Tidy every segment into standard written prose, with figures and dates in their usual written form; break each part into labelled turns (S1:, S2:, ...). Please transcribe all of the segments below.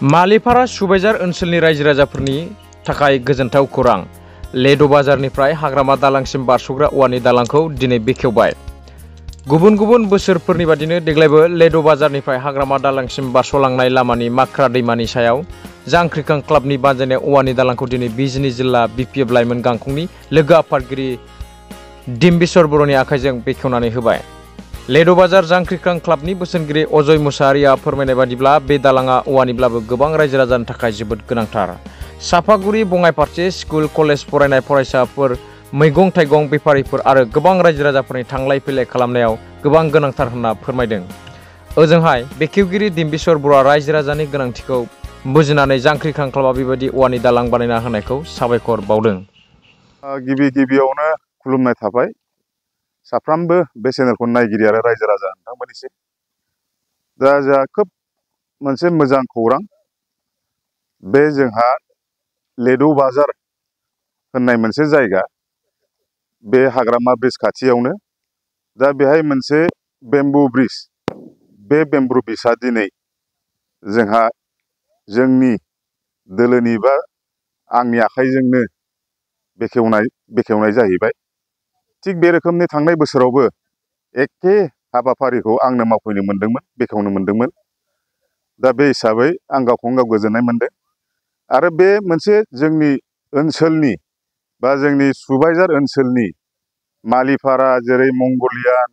S1: मालिपारा सुबाइजार ओनसोलनि रायजो राजाफोरनि थाखाय गोजोनथाव खौरां। लेड' बाजारनिफ्राय हाग्रामा दालांसिम बारस'ग्रा औवानि दालांखौ दिनै बेखेवबाय। गुबुन गुबुन बोसोरफोरनि बादिनो देग्लायबो लेड' बाजारनिफ्राय हाग्रामा दालांसिम बारस'लांनाय लामानि माख्रा दैमानि सायाव जांख्रिखां क्लाबनि बानजायनाय औवानि दालांखौ दिनै बिजिनि जिल्ला बिपिएफ लाइमोन गांखंनि लोगो आफादगिरि डिम्बिश्वर बर'नि आखाइजों बेखेवनानै होबाय। लेड' बाजार जांख्रिखां क्लाबनि बोसोनगिरि अजय मुसाहारिया फोरमायनाय बादिब्ला बे दालाङा औवानिब्लाबो गोबां रायजो राजानि थाखाय जोबोद गोनांथार। सापागुरि बङाइफारसे स्कुल कलेज फरायनाय फरायसाफोर, मैगं थाइगं बेफारिफोर आरो गोबां रायजो राजाफोरनि थांलाय फैलाय खालामनायाव गोबां गोनांथार होनना फोरमायदों। ओजोंहाय बेखेवगिरि डिम्बिश्वर बर'आ रायजो राजानि गोनांथिखौ बुजिनानै जांख्रिखां क्लाबा बेबायदि औवानि दालां बानायना होनायखौ साबायखर बावदों।
S2: गिबियावनो खुलुमनाय थाबाय साफ्रोमबो बे चेनेलखौ नायगिरि आरो रायजो राजा नोंथांमोननिसिम। दा जोंहा खोब मोनसे मोजां खौरां, बे जोंहा लेड' बाजार होननाय मोनसे जायगा, बे हाग्रामा ब्रिज खाथियावनो। दा बेहाय मोनसे बेम्बु ब्रिज, बे बेम्बु ब्रिजआ दिनै जोंहा जोंनि दोलोनि बा आंनि आखाइजोंनो बेखेवनाय जाहैबाय। थिग बे रोखोमनि थांनाय बोसोरावबो एखे हाबाफारिखौ आंनो मावफैनो मोन्दोंमोन, बेखेवनो मोन्दोंमोन। दा बे हिसाबै आं गावखौनो गाव गोजोननाय मोन्दों। आरो बे मोनसे जोंनि ओनसोलनि बा जोंनि सुबाइजार ओनसोलनि मालिपारा, जेरै मंगलियान,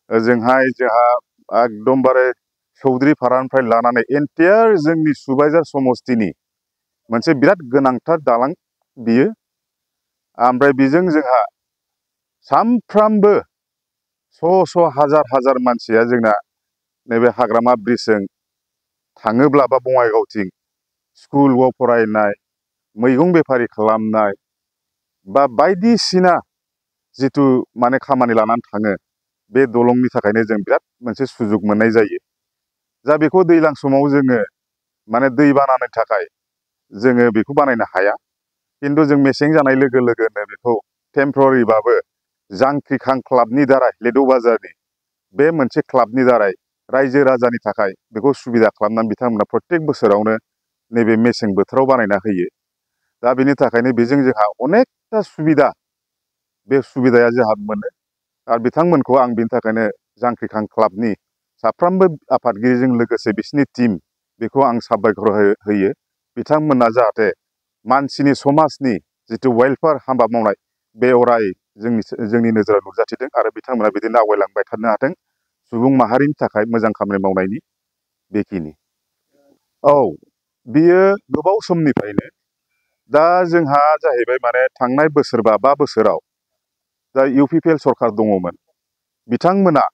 S2: ओजोंहाय जोंहा एकदमबारे चौधुरिपारानिफ्राय लानानै एन्टायार जोंनि सुबाइजार समस्तिनि मोनसे बिराद गोनांथार दालां बियो। ओमफ्राय बेजों जोंहा सानफ्रामबो श' हाजार मानसिया जोंना नैबे हाग्रामा ब्रिजजों थाङोब्ला बा बङाइगावथिं स्कुलाव फरायनाय, मैगं बेफारि खालामनाय बा बायदिसिना जिथु माने खामानि लानानै थाङो, बे दलंनि थाखायनो जों बिराद मोनसे सुजुग मोननाय जायो। दा बेखौ दैज्लां समाव जोङो माने दै बानानि थाखाय जोङो बेखौ बानायनो हाया, खिन्थु जों मेसें जानाय लोगो लोगोनो बेखौ टेम्परारिबाबो जांख्रिखां क्लाबनि दारै, लेड' बाजारनि बे मोनसे क्लाबनि दारै रायजो राजानि थाखाय बेखौ सुबिदा खालामनानै बिथांमोना प्रत्येक बोसोरावनो नैबे मेसें बोथोराव बानायना होयो। दा बेनि थाखायनो बेजों जोंहा अनेकथा सुबिदा, बे सुबिदाया जोंहा मोनो। आरो बिथांमोनखौ आं बिनि थाखायनो जांख्रिखां क्लाबनि साफ्रोमबो आफादगिरिजों लोगोसे बिसिनि टीम, बेखौ आं साबायखर होयो। बिथांमोना जाहाथे मानसिनि समाजनि जिथु वेलफेयार हाबा मावनाय, बे अराय जोंनि नोजोराव नुजाथिदों आरो बिथांमोना बिदिनो आवगायलांबाय थानो हाथों, सुबुं माहारिनि थाखाय मोजां खामानि मावनायनि बेखिनि। औ, बियो गोबाव समनिफ्रायनो। दा जोंहा जाहैबाय माने थांनाय बोसोरबा 5 बोसोराव दा UPPL सरखार दङमोन, बिथांमोना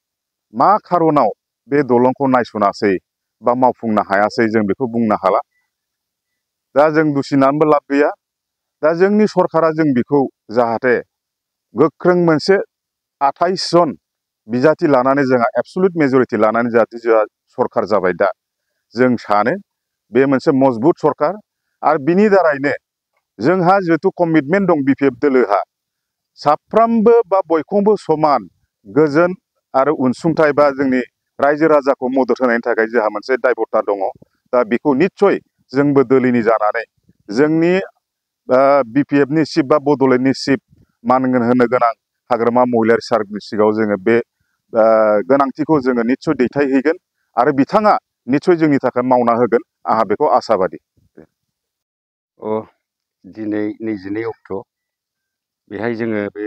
S2: मा खारनाव बे दलंखौ नायस'नासै बा मावफुंनो हायासै जों बेखौ बुंनो हाला। दा जों दुसिनानैबो लाब गैया। दा जोंनि सरखारा जों बेखौ जाहाथे गोख्रों मोनसे 28 जन बिजाथि लानानै, जोंहा एबसुलुट मेजरिटि लानानै जाहाथे जोंहा सरखार जाबाय। दा जों सानो बे मोनसे मजबुत सरखार, आरो बिनि दारैनो जोंहा जिहेतु कमिटमेन्ट दं बिपिएफ दोलोहा, साफ्रोमबो बा बयखौबो समान गोजोन आरो अनसुंथाइ बा जोंनि रायजो राजाखौ मदद होनायनि थाखाय जोंहा मोनसे दायब'था दङ। दा बेखौ निस्सय जोंबो दोलोनि जानानै जोंनि बिपिएफनि चिफ बा बड'लेण्डनि चिफ मान होनो गोनां हाग्रामा महिलारि सारनि सिगाङाव जोङो बे गोनांथिखौ जोङो निस्सय दैथायहैगोन आरो बिथाङा निस्सय जोंनि थाखाय मावना होगोन, आंहा बेखौ आसाबादि।
S3: दिनै 22 अक्ट', बेहाय जोङो बे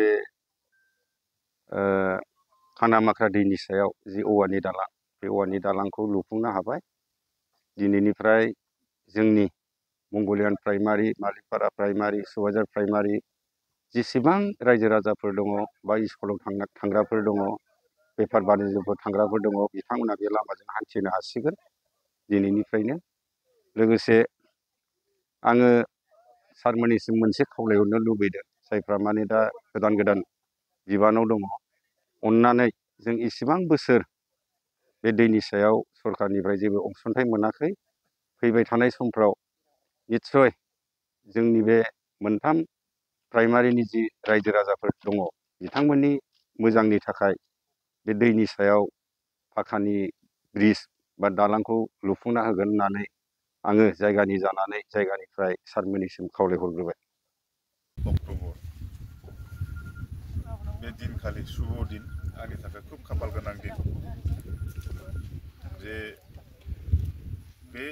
S3: खानामाख्रा दैनि सायाव जि औवानि दालां, बे औवानि दालांखौ लुफुंनो हाबाय। दिनैनिफ्राय जोंनि मंगलियान प्राइमारि, मालिपारा प्राइमारि, सुबाइजार प्राइमारि जेसेबां रायजो राजाफोर दङ बा स्कुलाव थांग्राफोर दङ, बेफार बानिज्यफोर थांग्राफोर दङ, बिथांमोना बे लामाजों हान्थिनो हासिगोन दिनैनिफ्रायनो। लोगोसे आङो सारमोननिसिम मोनसे खावलायहरनो लुबैदों, जायफ्रा माने दा गोदान बिबानाव दङ, अननानै जों इसेबां बोसोर बे दैनि सायाव सरखारनिफ्राय जेबो अनसुंथाइ मोनाखै। फैबाय थानाय समफ्राव निस्सय जोंनि बे मोनथाम प्राइमारिनि जि रायजो राजाफोर दङ, बिथांमोननि मोजांनि थाखाय बे दैनि सायाव पाखानि ब्रिज बा दालांखौ लुफुंना होगोन होननानै आङो जायगानि जानानै जायगानिफ्राय सारमोननिसिम खावलायहरग्रोबाय।
S2: अक्ट'बर बे दिनखालि शुभ दिन आंनि थाखाय खुब खाफाल गोनां दिन जे बे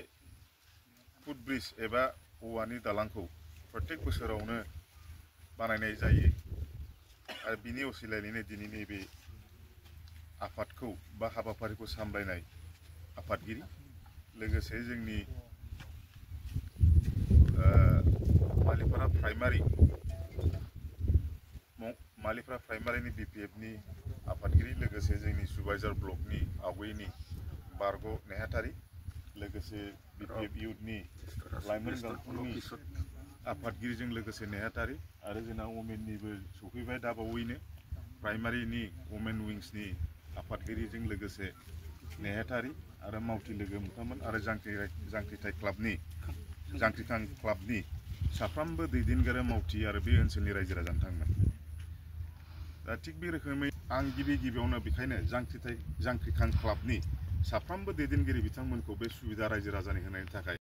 S2: फुटब्रिज एबा औवानि दालांखौ प्रत्येक बोसोरावनो बानायनाय जायो आरो बिनि असिलायैनो दिनैनि बे आफादखौ बा हाबाफारिखौ सामलायनाय आफादगिरि लोगोसे जोंनि मालिपारा प्राइमारिनि BPFनि आफादगिरि लोगोसे जोंनि सुबाइजार ब्लकनि आवगयनि बारग' नेहाथारि लोगोसे BPF इउथनि लाइमोन गावखुंनि आफादगिरिजों लोगोसे नेहाथारि आरो जोंना वमेननिबो सफैबाय दा बावैनो प्राइमारिनि वमेन विंसनि आफादगिरिजों लोगोसे नेहाथारि आरो मावथि लोगो मोनथाममोन आरो जांख्रिखां क्लाबनि साफ्रोमबो दैदेनगिरि मावथि आरो बे ओनसोलनि रायजो राजा नोंथांमोन। दा थिग बे रोखोमै आं गिबियावनो बेखायनो जांख्रिखां क्लाबनि साफ्रोमबो दैदेनगिरि बिथांमोनखौ बे सुबिदा रायजो राजानि होनायनि थाखाय